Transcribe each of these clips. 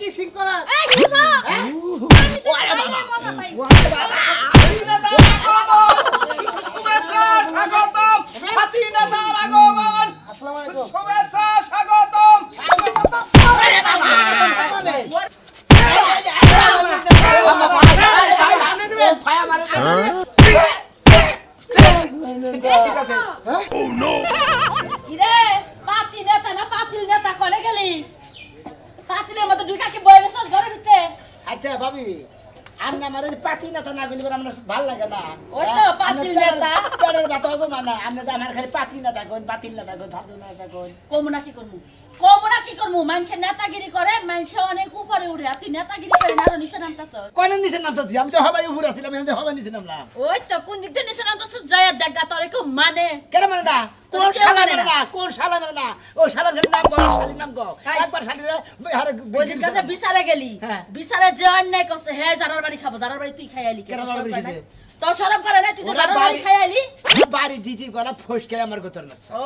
Kissing করা এই সুজা ওরে বাবা মজা পাই ওরে বাবা শুভেচ্ছা স্বাগতম ফাতিনাতার আগমন আসসালামু আলাইকুম শুভেচ্ছা স্বাগতম ওরে বাবা ফায়া মারে ও নো কিরে পাতিল নেতা কলে গেলি পাতিলের মতো দুই কাকে বইরে সস ঘরের ভিতরে আচ্ছা ভাবি আমনা মারে পাতি নেতা না গলি আমার ভালো লাগে না ওই তো পাতিল নেতা পরের বাত গো মানে আমনা তো আমার খালি পাতি নেতা কোন পাতিল নেতা কোন ফাতু নেতা কোন কমুনা কি করমু মানুষে নেতাগিরি করে মানুষে অনেক উপরে উঠে আর তুই নেতাগিরি করে না নিচে নামতাছ কোন নিচে নামতাছি আমি তো হবাই উপরে আছিলাম আমি তো হবাই নিচে নামলাম ওই তো কোন দিক দিয়ে নিচে নামতাছ জয়া দেখা তোরে খুব মানে কেন মানে না কোন শালা মানে না ও শালার নাম কো শালির নাম কো একবার শালিরে আরে ওই দিন কাছে বিচারে গেলি বিচারে যে অন্যায় করছে হে জারার বাড়ি খাবো জারার বাড়ি তুই খাই আইলি কেন জারার বাড়ি গেছে তো শরম করে না তুই জারার বাড়ি খাই আইলি বাড়ি দিতি গলা ফসকে আমার গোতর না ও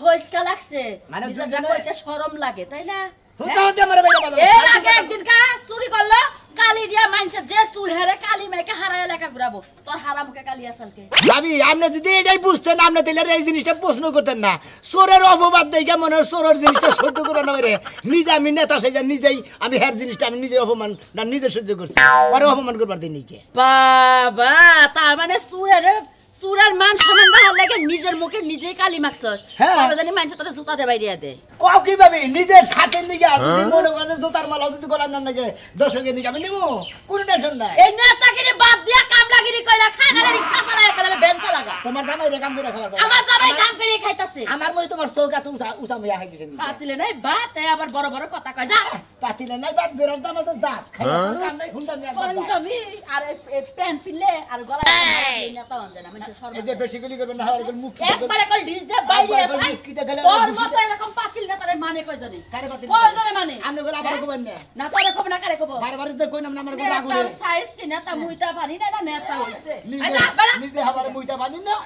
ফসকা লাগছে মানে যা কইতে শরম লাগে তাই না হতে আমার বাইরে বাবা এর আগে একদিন কা চুরি করলো কালি দিয়া মাইনছে যে চুর হেরে কালি মেকে হারায় এলাকা ঘুরাবো তোর হারামুকে কালি আসালকে ভাবি আপনি যদি এটাই বুঝতেন আপনি তাহলে এই জিনিসটা প্রশ্ন করতেন না চোরের অপবাদ দেখে মনে হয় চোরের জিনিসটা সহ্য করে না রে নিজে আমি নেতা সেজে নিজেই আমি হের জিনিসটা আমি নিজে অপমান না নিজে সহ্য করছি আর অপমান করবার দিন কে বাবা তার মানে চুরের মান সম্মান দেওয়ার লাগে নিজের মুখে নিজেই কালি মাখছস তবে জানি মানুষ তোরে জুতা দে বাইরিয়া দে কও কি ভাবি নিজের সাথে নিগে যদি মনে করেন জুতার মালা যদি গলার না লাগে দর্শকের নিগে আমি নেবো কোনো টেনশন নাই এই নেতাগিরি বাদ দিয়া কামলাগিরি কইরা খানালে রিকশা চালায় কালে বেঞ্চ লাগা তোমার জামাই রে কাম করে খাবার আমার জামাই কাম করে খাইতাছে আমার মই তোমার চৌকা তো উঠা মিয়া হয়ে গেছে পাতিলে নাই বাত এ আবার বড় বড় কথা কয় যা পাতিলে নাই বাত বেরোর দাম তো দাঁত খাওয়ার কাম নাই হুন্ডা নিয়া পঞ্চমি আর প্যান্ট পিনলে আর গলায় নেতা হন জানা মানে শর্মা এই যে বেশি গুলি করবেন না আর মুখ একবারে কল ডিস দে বাইরে তোর মত এরকম পাতিল নেতারে মানে কই জানি কারে পাতিল কই জানি মানে আপনি গলা আবার কইবেন না না তোরে কব না কারে কব বারবার তো কই নাম আমার গলা আগুনে সাইজ কি নেতা মুইতা পানি না না নেতা হইছে নিজে আবার মুইতা পানি না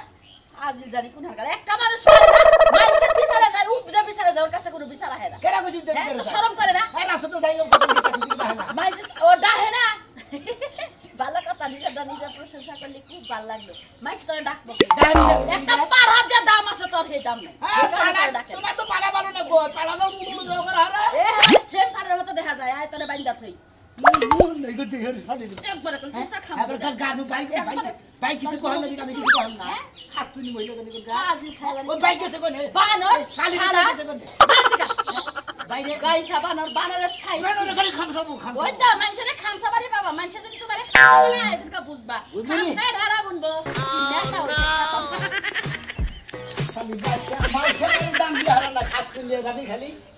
আজিল জানি কোন হাকার একটা মানুষ পারে না মানুষের বিচারে যায় উপজা বিচারে যায় ওর কাছে কোনো বিচার আহে না কেন কইছিস তো শরম করে না এই রাস্তা তো যাই কথা কাছে দিতে পারে না মানুষ ও ডাহে না ভালো কথা নিজের প্রশংসা করলে খুব ভালো লাগলো মাইস তোরে ডাকবো একটা পাড়া যে দাম আছে তোর সেই দাম নাই তোমার তো পাড়া ভালো না গো পাড়া দাও মুড় দাও করে হারে এ সেম পাড়ার মতো দেখা যায় আয় তোরে বাইন্দা থই মুড় নাই গো দেহের ফাড়ি একবার কল সেসা খাম আবার কার গানু বাইক কিছু কহন না আমি কিছু কহন না হাত তুই মহিলা জানি কোন গা আজি সালাম ওই বাইক কেসে কোন বানর শালি কেসে কোন জানতিকা বাইরে গাইসা বানরের সাইজ বানর করে খামসাবু খামসা ওই তো মানুষের খামসা বাড়ি বাবা মানুষের যদি তোমারে খামসা না এদিন কা বুঝবা খামসা ধারা বুনবো নেতা শালি বাচ্চা মাছের দাম দিয়া হারা না খাচ্ছেন দিয়ে ভাবি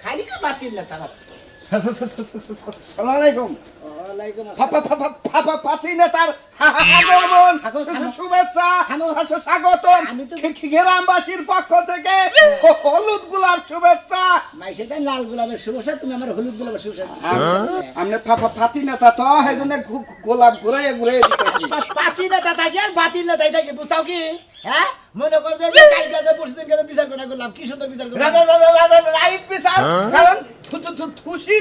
খালি কা বাতিল না তারা আসসালামু আলাইকুম ওয়ালাইকুম আসসালাম পাতিনেতার আগমন শুভেচ্ছা স্বাগতম গ্রামবাসীর পক্ষ থেকে হলুদ গোলাপ শুভেচ্ছা মাইসের দেন লাল গোলাপের শুভেচ্ছা তুমি আমার হলুদ গোলাপের শুভেচ্ছা আমনে পাতিনেতা তো সেইজন্য গোলাপ ঘুরাই দিতেছি পাতিনেতা থাকে আর বাতিল নেতা থাকে বুঝতাও কি হ্যাঁ মনে করে যে কালকে যে পরশুদিন কাছে বিচার করে করলাম কি সুন্দর বিচার করলাম রাইট বিচার কারণ থুসি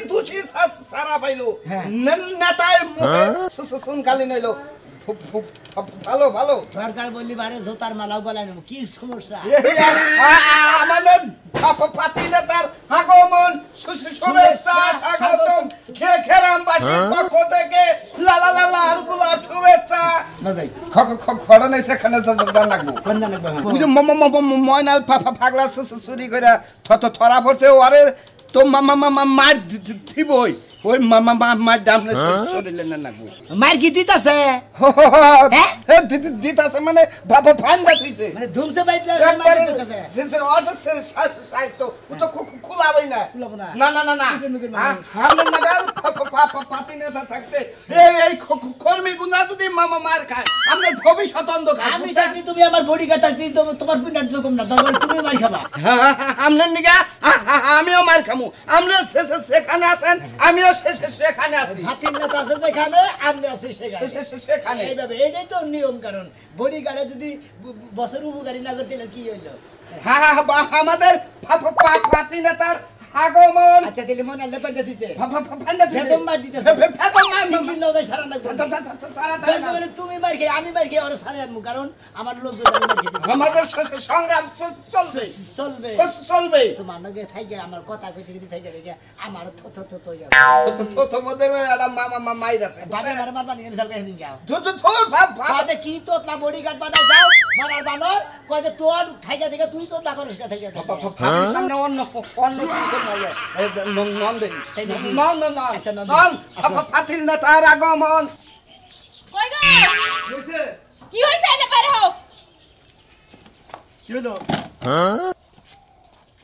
সারা পাইলো নেতায় মুখে শুনকালি নইলো ভালো সরকার বললি বারে জোতার মালাও গলায় নেব কি সমস্যা আমাদের পাতিনেতার আগমন শুভেচ্ছা স্বাগতম গ্রামবাসীর পক্ষ থেকে লাল গোলাপ শুভেচ্ছা না যাই খড়ন সেখানে জান লাগবো ওই যে ময়নাল পাগলা চুরি করে থরা পড়ছে ওরে তো মার দিবই ওই মার দাম শরীরে না লাগবো মার কি দিতাছে দিতাছে মানে বাবা ফান্দা থইছে মানে ধুমছে বাইতে একবারে সাইতো ও তো খোলাবই না না হামলে লাগাল পাতিনেতা থাকতে এই কর্মী গুনা যদি মার খায় আমরা ভবিষ্যৎ অন্ধকার আমি থাকি তুমি আমার বডিগার্ড থাকতে তোমার পিন্ডার তো কম না দরকার তুমি মার খাবা আমনে নিগা আমিও মার খামু আমরা সেখানে আছেন আমিও সেখানে আছি পাতিনেতা আছে যেখানে আমরা আছি সেখানে এইভাবে এটাই তো নিয়ম কারণ বডিগার্ডে যদি বছর উপকারী না করতে কি হইলো আমাদের পাতিনেতার আগমন আচ্ছা দিলে মনে আল্লাহ পাইতে দিছে ফাইন্দা তুই বেদম মার দিতেছে বেদম মার সিঙ্গি নজর সারা না তারা তুমি মার খেয়ে আমি মার খেয়ে ওর সারে আনমু কারণ আমার লোকজন আমি মার খেতে আমাদের সংগ্রাম চলবে চলবে চলবে তোমার নগে থাইকে আমার কথা কইতে কইতে থাইকে দেখে আমার থ থ থ থ ইয়া তো মধ্যে একটা মামা মাইর আছে বাবা মার মার বানি এনে সালকে দিন গাও তো ভাব বাজে কি তোতলা বডিগার্ড বানাই যাও মারার বানর কয় যে তোর থাইকে দেখে তুই তোতলা করিস কা থাইকে ভাবির সামনে অন্য কিছু করবে নন দেই নন আচ্ছা, নন। ফাতিল না তার আগমন কই গো হইছে কি হইছে এনে পারে হও কি হলো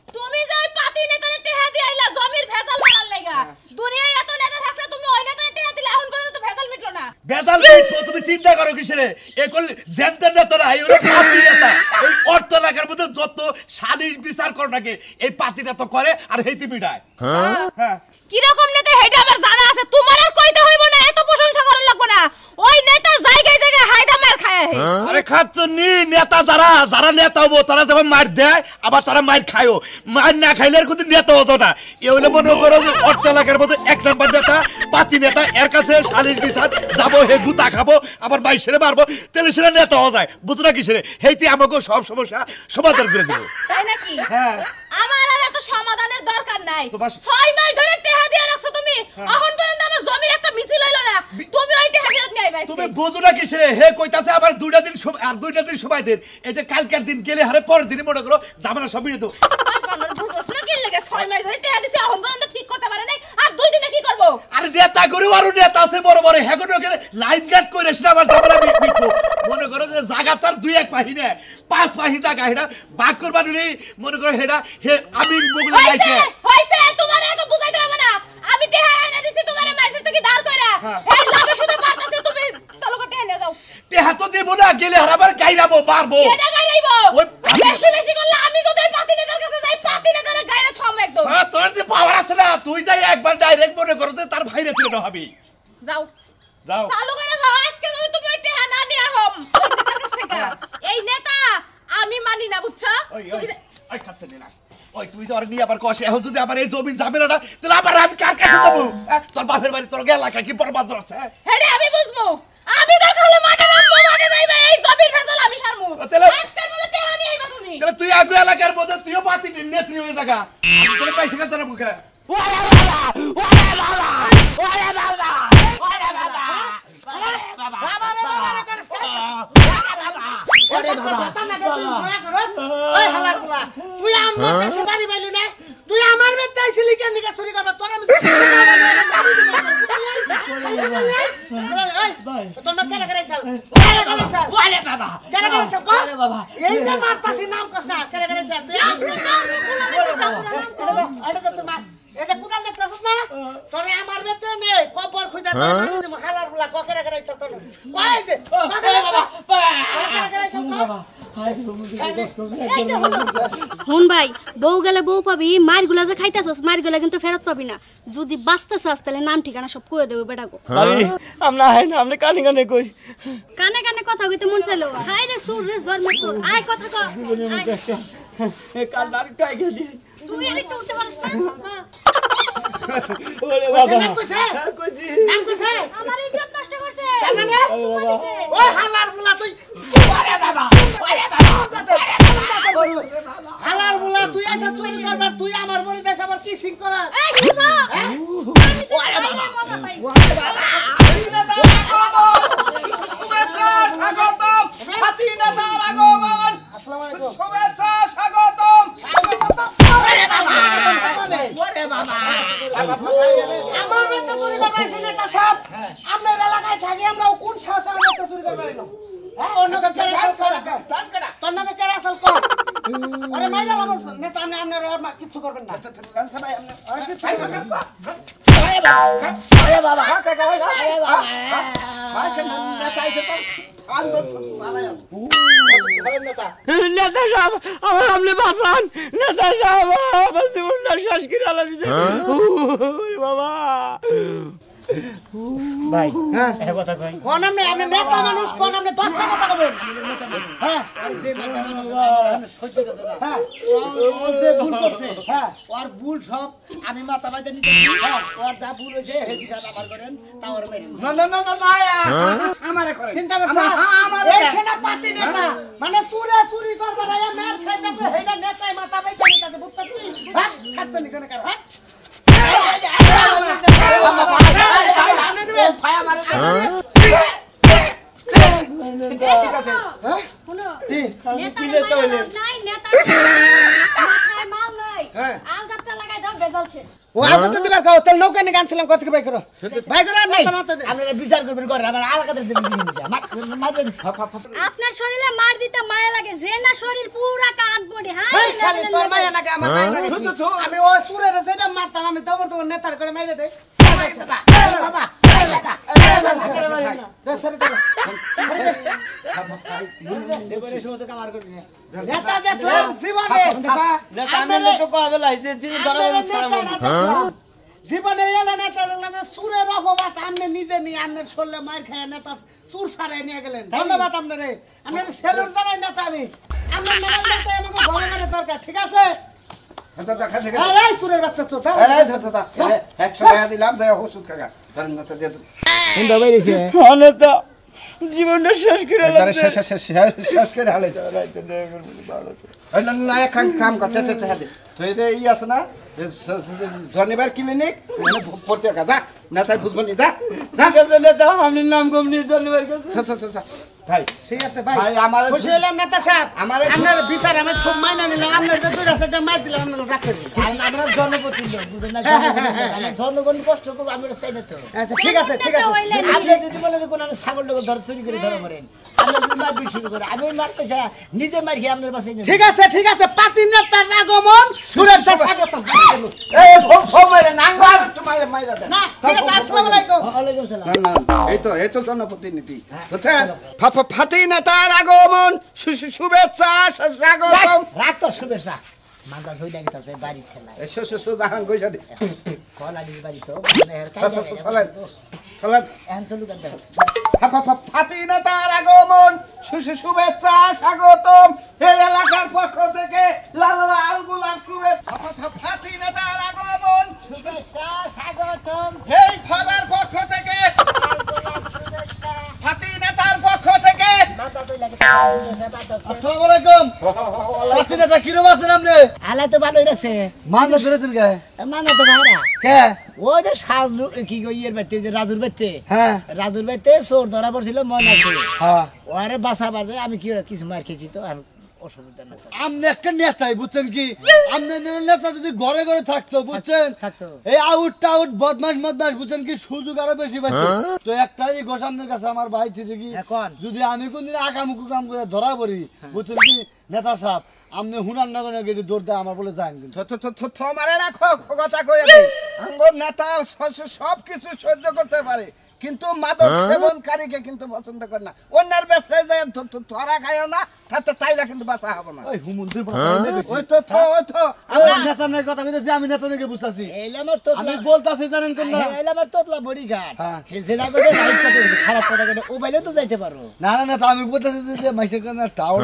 তুমি যে ওই পাতি নেতারে টেহা দি আইলা জমির ভেজাল মারার লাগা দুনিয়ায় এত নেতা থাকতে তুমি ওই নেতারে টেহা দিলে এখন পর্যন্ত ভেজাল মিটলো না বেজাল মিটবো তুমি চিন্তা করো কিসেরে এ করলে জেন্টার নেতারা এই ওরা পাতি নেতা এই অর্থ লাগার মধ্যে যত সালিশ বিচার করো নাকি এই পাতি নেতা করে আর হেইতে মিটায় হ্যাঁ কি রকম নেতা হেডা আমার জানা আছে তোমার আর কইতে হইব না এত প্রশংসা করা লাগবে না ওই নেতা জায়গায় জায়গায় হায়দা মার খায় আরে খাচ্ছনি নেতা যারা নেতা হবো তারা যখন মার দেয় আবার তারা মার খায়ও মার না খাইলে আর কিন্তু নেতা হতো না এ হলে মনে করো যে অর্থ এলাকার মধ্যে এক নম্বর নেতা পাতি নেতা এর কাছে সালিশ বিচার যাবো হে গুতা খাবো আবার বাইশেরে মারবো তেলে সেটা নেতা হওয়া যায় বুঝো না কিসেরে হেইতে আমাকে সব সমস্যা সমাধান করে দেবো তাই নাকি হ্যাঁ আমার আর এত সমাধানের দরকার নাই তোমার- 6 মাস ধরে টেহা দিয়ে রাখছো তুমি এখন পর্যন্ত আমার জমির একটা মিছিল হইলো না তুমি ওই টেহা ফেরত নিয়ে আইবা তুমি বুঝো না কিসেরে হে কইতাছে আবার দুইটা দিন আর দুইটা দিন সময় দেন এই যে কালকের দিন গেলে হারে পরের দিনই মনে করো ঝামেলা সব মিটে দেবো বুঝছ না কি লাগে 6 মাস ধরে টেহা দিছি এখন পর্যন্ত ঠিক করতে পারে নাই আর 2 দিনে কি করব আরে নেতা করে আরো নেতা আছে বড় বড় হেগনো গেলে লাইন গার্ড করে এসে আবার ঝামেলা মিটবো মনে করো যে জায়গা তার 2-1 পাহি না 5 পাহি জায়গা হেডা ভাগ করবা নিলে মনে করো হেডা হে আমি বগলে লাইছে হইছে তোমার এত বুঝাইতে হবে না আমি টেহা এনে দিছি তোমার মাইশের থেকে দাঁড় কইরা হ্যাঁ। এই লাভে শুধু পারতাছে তুমি চলো করে টেহা নিয়ে যাও টেহা তো দেবো না গেলে হারাবার গাইরাবো পারবো এটা গাইরাইব ওই পাতি- বেশি বেশি করলে আমি যদি ওই পাতি নেতার কাছে যাই পাতি নেতারে গাইরা থাম একদম হ্যাঁ তোর যে পাওয়ার আছে না তুই যাই একবার ডাইরেক্ট মনে করো যে তার ভাইরে তুলে হবি যাও যাও চালু করে যাও আজকে যদি তুমি ওই টেহা না নিয়ে হম ওই নেতার কাছ থেকে এই নেতা আমি মানি না বুঝছো ওই তুমি যে- ওই খাচ্ছে না ওই তুই তো আর নিয়ে আবার কষে এখন যদি আবার এই জমির ঝামেলাটা তাহলে আবার আমি কার কাছে যাবো তোর বাপের বাড়ি তোর এলাকা কি বরবাদ আছে হেডে আমি বুঝবো আমি দরকার হলে মাঠে নামবো মাঠে নাইবা এই জমির ভেজাল আমি সারমু তাহলে- আজকের মধ্যে টেহা নিয়ে আইবা তুমি তাহলে তুই আগে এলাকার মধ্যে তুইও পাতি নেত্রী হয়ে জায়গা তোর পয়সা কাছে না মুখে ওই হালার বলা তুই আমার কাছে বাড়ি বাইলি না তুই আমার বেতে আইছিলি কেন নিকা চুরি করবে তোর আমি তোর না কেন করাইছাল ওরে বাবা কেন করাইছাল কো ওরে বাবা এই যে মারতাছি নাম কস না কেন করাইছাল তুই আরে তো তোর মা এটা কুদাল দেখতাছস না তোরে আমার বেতে নে কপর খুঁজা তোর হালার বলা কো কেন করাইছাল তোর কই যে ওরে বাবা কেন করাইছাল বাবা হুন ভাই বউ গেলে বউ পাবি মারগুলা যে খাইতাছস মারগুলা কিন্তু ফেরত পাবি না যদি বাঁচতে চাস তাহলে নাম ঠিকানা সব কয়ে দেবো বেটা গো ভাই আমরা হাই না আমরা কানে কানে কই কানে কানে কথা কইতে মন চাইলো হাই রে সুর রে জন্ম সুর আয় কথা কও আয়। কাল আরেকটু আগে দি তুই আরেকটু উঠতে পারিস না হ্যাঁ। ওরে বাবা নাম কইছে কইছি নাম কইছে আমার ইজ্জত নষ্ট করছে কেন রে? চুমা দিছে। ওই হালার বুলা তুই ওরে বাবা হালার বুলা তুই আছে চুরি করবার তুই আমার বড়ি দেশ আমার কি সিং করা এই সুজা আমি ওরে বাবা মজা পাই শুভেচ্ছা স্বাগতম ফাতি নেতার আগমন আসসালামু আলাইকুম শুভেচ্ছা স্বাগতম ওরে বাবা ওরে বাবা আমার বেটা চুরি করবার আইছে নেতা সাহেব আপনার এলাকায় থাকি আমরা কোন সাহসে আমরা বেটা চুরি করবার আইলাম হ্যাঁ অন্য কে কেরাসাল কর দান করা তোর নাকি কেরাসাল কর আরে মাইরা লাম নেতা আপনি আপনার আর কিছু করবেন না ভাই আমরা আরে কি তাই কথা আরে বাবা আরে বাবা ভাই কেন নেতা আইছে তো আন্দোলন সারাই নেতা নেতা সাহেব আমার আপনি বাঁচান নেতা সাহেব আমার জীবনটা শেষ করে আলা দিছে ওরে বাবা ভাই হ্যাঁ এটা কথা কই কোন আপনি নেতা মানুষ কোন আপনি 10 টাকা কথা বলেন হ্যাঁ আর যে মাথা সহ্য করতে না হ্যাঁ ও যে ভুল করছে হ্যাঁ ওর ভুল সব আমি মাথা বাইতে নিতে হ্যাঁ ওর যা ভুল হয়েছে হে বিচার আবার করেন তা ওর মেরেন না না না না আমারে করে চিন্তা করছ আমার এই সেনাপতি নেতা মানে চুরি করবা না মের খাইতাছে হেডা নেতাই মাথা বাইতে নিতাছে বুঝতাছি হ্যাঁ খাচ্ছে নি কেন কার হ্যাঁ শুনো নেতা নাই নেতা মাথায় মাল নাই আলগাটা লাগাই দাও বেজাল শেষ ও আগে তো দিবার খাও তেল নৌকা নিয়ে গানছিলাম কত থেকে ভাই করো নাই আপনারা বিচার করবেন করে আমার আলকাদের দেবেন মাঝে আপনার শরীরে মার দিতে মায়া লাগে যে না শরীর পুরা কাট বডি এই হ্যাঁ শালি তোর মায়া লাগে আমার মায়া লাগে আমি ও সুরের যেটা মারতাম আমি তোমার নেতার করে মাইরে দেই বাবা নেতা দেখলাম জীবনে জীবনে এলা নেতা দেখলাম সুরের অপবাদ আপনি নিজে নিয়ে আপনার শরীরে মার খায় নেতা সুর সারাই নিয়ে গেলেন ধন্যবাদ আপনারে আপনার সেলুট জানাই নেতা আমি আপনার নেতা আমাকে ভগবানের দরকার ঠিক আছে দেখা দেখা এই সুরের বাচ্চা চোর এই ধর 100 টাকা দিলাম যাই ওষুধ খাগা জানেন না তো দিয়ে কোনটা বাইরেছে নেতা জীবনটা শেষ করে আরে শেষ করে হালে না না কাম করতে হাতে তো এই আছে না শনিবার ক্লিনিক মানে পড়তে যা না তাই বুঝবনি যা ঠিক আছে নেতা আমি নাম গম নিয়ে শনিবার কাছে ভাই ঠিক আছে ভাই ভাই আমার খুশি হলাম নেতা সাহেব আপনার বিচার আমি খুব মাইনা নিলাম আপনার যে দুইটা সেটা মার দিলাম আপনাকে রাখতে দিই আমরা জনপতি লোক বুঝেন না জনগণ কষ্ট করবো আমি ওটা চাই না তো আচ্ছা ঠিক আছে ঠিক আছে আপনি যদি বলেন কোন আমি ছাগল টাগল ধরে চুরি করে ধরা করেন আপনি যদি মারপিট শুরু করে আমি মার পয়সা নিজে মার খেয়ে আপনার পাশে ঠিক আছে পাতি নেতার আগমন শুভেচ্ছা স্বাগতম এই ফো মাইরা নাঙ্গল তোমার মাইরা দে না ঠিক আছে আসসালামু আলাইকুম ওয়ালাইকুম সালাম না এই তো জনপ্রতিনিধি বুঝছেন ফাতি নেতার আগমন শুভেচ্ছা স্বাগতম রাখ তো শুভেচ্ছা মালদা জয় লাগিতেছে বাড়ি ঠেলা জাহান কইসা দি কলাডির বাড়ি তো চলেন এখন চলুক আর দেখো ফাতি নেতার আগমন শুভেচ্ছা স্বাগতম এই এলাকার পক্ষ থেকে লাল লাল গোলাপ শুভেচ্ছা ফাতি নেতার আগমন শুভেচ্ছা স্বাগতম এই ফাদার পক্ষ থেকে ফাতি নেতার পক্ষ থেকে মালদা জয় লাগিতেছে আসসালামু আলাইকুম পাতি নেতা কি রকম আছেন আপনি আলাই তো ভালোই রাখছে মানতে ধরেছেন কে মানা তো ভাড়া কে ওই যে সাজু কি কই ইয়ের বাইতে যে রাজুর বাইতে হ্যাঁ রাজুর বাইতে চোর ধরা পড়ছিল ময়না ছিল হ্যাঁ ওরে বাঁচাবার যায় আমি কি কিছু মার খেয়েছি তো আর অসুবিধা না আপনি একটা নেতাই বুঝছেন কি আপনি নেতা যদি ঘরে ঘরে থাকতো বুঝছেন থাকতো। এই আউট টাউট বদমাশ বুঝছেন কি সুযোগ আরো বেশি পাইতো তো একটাই গোসামদের কাছে আমার ভাই থেকে কি এখন? যদি আমি কোনদিন আকামুকু কাম করে ধরা পড়ি বুঝছেন কি নেতা সাহেব আপনি হুনার নগরে গেটে দৌড় দেয় আমার বলে যান কিন্তু তোমারে রাখো কথা কয়ে দিই আঙ্গর নেতা সব কিছু সহ্য করতে পারে কিন্তু মাদক সেবনকারীকে কিন্তু পছন্দ করে না অন্যের ব্যবসায় যায় ধরা খায়ও না তাতে তাইলা কিন্তু বাঁচা হবে না ওই হুমুন্দির ওই তো আমি নেতা নিয়ে কথা কইতেছি আমি নেতা নিয়ে বুঝতাছি এলামার তো আমি বলতাছি জানেন কোন না এলামার তোতলা বডিগার্ড হ্যাঁ। হে যেটা করে রাইট কথা বলছে, খারাপ কথা করে ও বাইলে তো যাইতে পারো না না না তা আমি বলতেছি যে মাইসের কোন টাওয়ার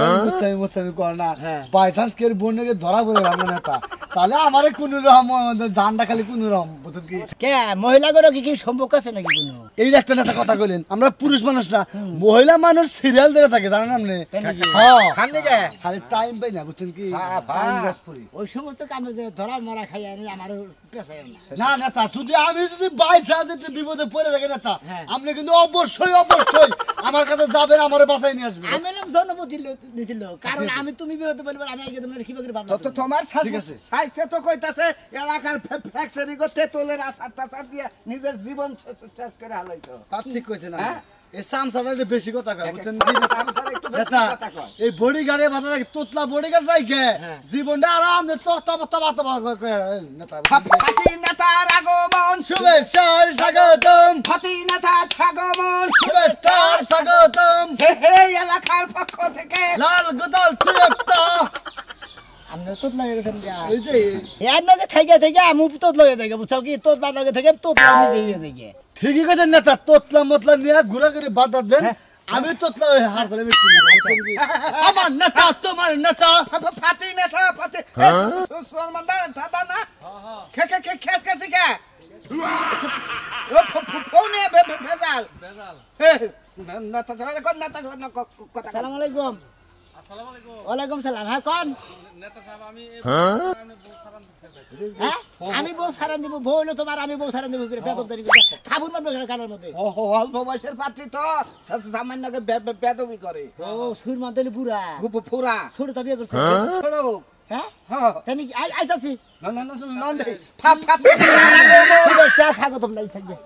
আমি কর না হ্যাঁ। বাই চান্স কে বন্যকে ধরা পড়ে আমরা নেতা তাহলে আমারে কোন রকম জানটা খালি কোন রকম বুঝুন কি কে মহিলা করে কি সম্পর্ক আছে নাকি কোনো এই একটা নেতা কথা কইলেন আমরা পুরুষ মানুষ না মহিলা মানুষ সিরিয়াল ধরে থাকে জানেন আপনি তাই নাকি? হ্যাঁ খালি গে খালি টাইম পাই না বুঝছেন কি টাইম গাছ পড়ি ওই সমস্ত কামে যে ধরা মরা খাই আমি আমার পেছাই না না নেতা আমি যদি বাই চান্স একটু বিপদে পড়ে থাকি নেতা হ্যাঁ। আপনি কিন্তু অবশ্যই আমার কাছে যাবেন আমারে বাঁচাই নিয়ে আসবেন আমি এলাম জনপতি নিছিল কারণ আমি তুমি বিরোধী বলবো আমি আগে তোমার কি করে ভাবনা তো তোমার ঠিক আছে। সাইতে তো কইতাছে এলাকার ফ্যাক্টরি করতে তোলের আসার টাসার দিয়ে নিজের জীবন শেষ করে হালাইতো তার ঠিক কইছেন না হ্যাঁ? এই সামসাটা একটু বেশি কথা কয় বুঝছেন কি সামসাটা একটু বেশি নেতা কথা কয়। এই বডিগার্ডে মাথা রাখে তোতলা বডিগার্ড রাখে জীবনটা আরাম দে তত্তা নেতা ফাতি নেতার আগমন শুভেচ্ছার স্বাগতম ফাতি নেতার আগমন শুভেচ্ছার স্বাগতম হে এলাকার পক্ষ থেকে লাল গোদাল তুলত্তা আমরা তোত লাগে গেছেন এই যে এর লগে থেকে আমি তোত লগে থেকে বুঝছো কি তোত লগে থেকে তোত নিজে গিয়ে থেকে ঠিকই কথা নেতা তোতলা মতলা নিয়ে ঘুরা করে বাধা দেন আমি তোতলা হার তালে মিষ্টি আমার নেতা তোমার নেতা ফাতি নেতা ফাতি সলমান দাদা না খে খে খে খেস খেস কে ও ফোনে ভেজাল নেতা সবাই কোন নেতা সবাই কথা আসসালামু আলাইকুম ওয়ালাইকুম সালাম হ্যাঁ কোন হ্যাঁ আমি বউ সারান দিব বউ হলো তোমার আমি বউ সারান দিব করে বেদবদারি করে খাবুন মারবে কানের মধ্যে ও অল্প বয়সের পাত্রী তো সামান্য বেদবি করে ও সুর মাদলি পুরা ফুরা ছোট তো বিয়ে করছে ছোড়ো হ্যাঁ হ্যাঁ তানি আইতাছি না না না নন দে ফাতি শুভেচ্ছা স্বাগতম নাই থাকবে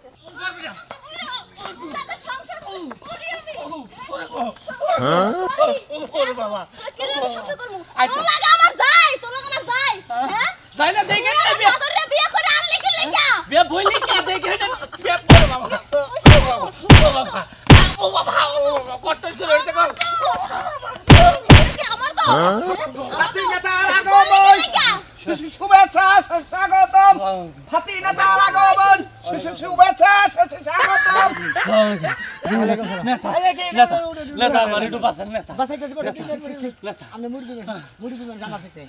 ওরে বাবা কি রে সংসার করমু তোর লাগা আমার যাই তোর লাগা আমার যাই হ্যাঁ যাই না দেখে তোরে বিয়ে করে আনলি কি লাগা বিয়ে বইলি কে দেখে না বিয়ে করে বাবা ও বাবা ও বাবা কষ্ট করে হইছে কর আমার তো ফাতি নেতা আগমন শুভেচ্ছা স্বাগতম ফাতি নেতা আগমন শুভেচ্ছা স্বাগতম নেতা আমার একটু বাসেন নেতা বাসাইতেছি আমি মুরগি মানুষ আমার সাথে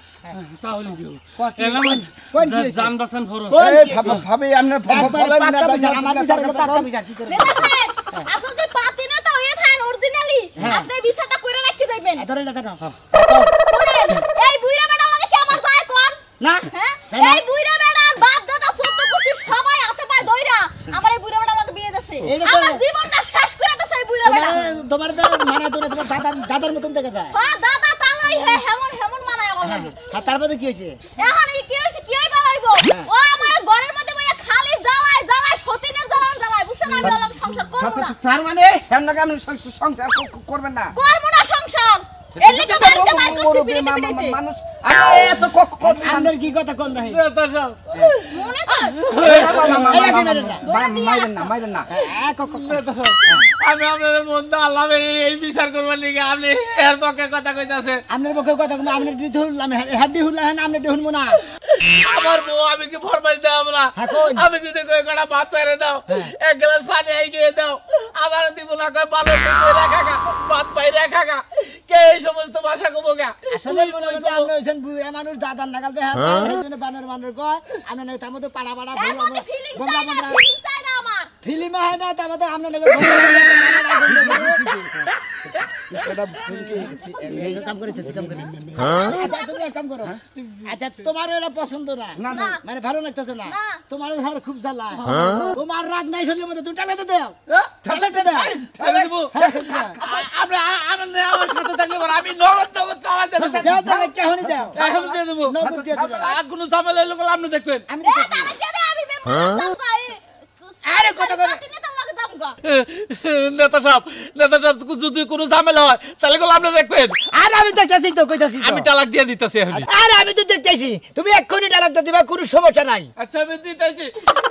তাহলে দিও কোন কি জান বাসন ফরজ এই ভাবি আপনি বলেন নেতা আমার বিচার পাক্কা বিচার কি করে নেতা সাহেব আপনাদের পাতি না তো হয়ে থাকেন অরিজিনালি আপনি বিচারটা কইরা রাখতে যাইবেন ধরে না কেন শুনেন এই বুইরা বেটা লাগে কি আমার যায় কোন না হ্যাঁ এই বুইরা বেটার বাপ দাদা 14 গোষ্ঠী সবাই হাতে পায় দইরা আমার এই বুইরা বেটার লাগে বিয়ে দেছে আমার জীবনটা শেষ করে দেছে এই বুইরা বেটা তোমার মানা তোরা তোমার দাদার মতন দেখা যায় হ্যাঁ দাদা তালাই হে হেমন মানায় আমার লাগে হ্যাঁ তারপরে কি হয়েছে এখন কি হইছে কি হই বাবাইবো ও আমার ঘরের মধ্যে বইয়া খালি জ্বালায় সতীনের জ্বালায় বুঝছেন আমি ওর লগে সংসার করব না তার মানে এর নাকি আপনি সংসার করবেন না করব না সংসার এর লিগে বাড়িতে বার করছি পিড়িতে মানুষ আমি এত আপনার কি কথা কোন নাই নেতা সাহেব মনে আছে মাইরেন না নেতা সাহেব আমি আপনাদের মধ্যে আল্লাহ এই বিচার করবার লিগে আপনি এর পক্ষে কথা কইতাছেন আপনার পক্ষে কথা কম আপনি দিতে হলাম হাড্ডি হলাম আপনি দেহুন না আমার বউ আমি কি ফরমাইশ দাও না হ্যাঁ, কোন? আমি যদি কই কটা ভাত পেরে দাও এক গ্লাস পানি আই গিয়ে দাও আবার দিব না কই ভালো করে রাখা ভাত পাইরে রাখা কে এই সমস্ত ভাষা কব গা আসলে মনে হচ্ছে আপনি হইছেন বুড়া মানুষ দাদার নাগাল দেখা সেই জন্য বানর বানর কয় আমি না তার মধ্যে পাড়া পাড়া এর মধ্যে ফিলিংস বোমরা চাই না বোমরা ফিলিংস চাই না আমার ফিল্ম হয় না তার মধ্যে আপনি নাকি কাম করে আচ্ছা তুমি এক কাম করো আচ্ছা তোমার এটা পছন্দ না মানে ভালো লাগতেছে না তোমার ঘর খুব জ্বালা তোমার রাগ নাই শরীরের মধ্যে তুমি টালাতে দাও টালাতে দাও ছেড়ে দিব আপনি আমার সাথে থাকলে পরে আমি নগদ চালা দেব দাও দাও কেহনি দাও এখন দিয়ে দেব নগদ দিয়ে দেবো আর কোনো ঝামেলা হলে বলে আপনি দেখবেন আমি এ তাহলে দে আমি বেমন যাম আরে কত করে নেতা লাগে যাম গা নেতা সাহেব যদি কোনো ঝামেলা হয় তাহলে বলে আপনি দেখবেন আর আমি দেখতেছি তো কইতাছি আমি তালাক দিয়ে দিতেছি এখন আর আমি তো দেখতেছি তুমি এক্ষুনি টালাক দিবা কোনো সমস্যা নাই আচ্ছা আমি দিতেছি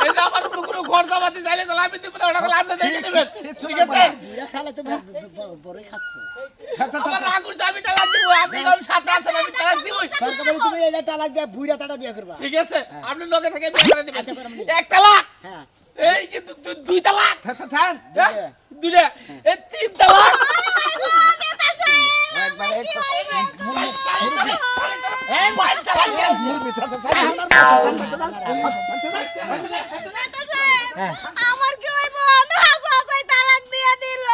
এই যে আমার কোনো খরচা পাতি চাইলে তাহলে আমি দিব না ওটা বলে আপনি দেখে নেবেন ঠিক আছে বুড়া খালে তো বড় খাচ্ছে আমার রাগ উঠছে আমি তালাক দিব আপনি যখন সাথে আছেন আমি তালাক দিব সরকার তুমি এটা টালাক দিয়ে বুড়া তাটা বিয়ে করবা ঠিক আছে আপনি লোকে থেকে বিয়ে করে দিবেন আচ্ছা, করলাম। এক তালাক হ্যাঁ এই কিন্তু দুই তালাক থাক হ্যাঁ? দুইটা এই তিন তালাক নেতা সাহেব একবার এই বাইর তালাক দিয়ে আমার কি হইব না চাচাই তালাক দিয়ে দিল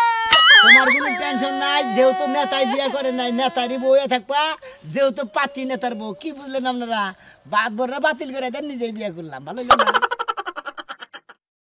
তোমার কোনো টেনশন নাই যেহেতু নেতাই বিয়ে করে নাই নেতারই বউয়ে থাকবা যেহেতু পাতি নেতার বউ কি বুঝলেন আপনারা বাদ বড়রা বাতিল করে দেন নিজেই বিয়ে করলাম ভালো হইলো না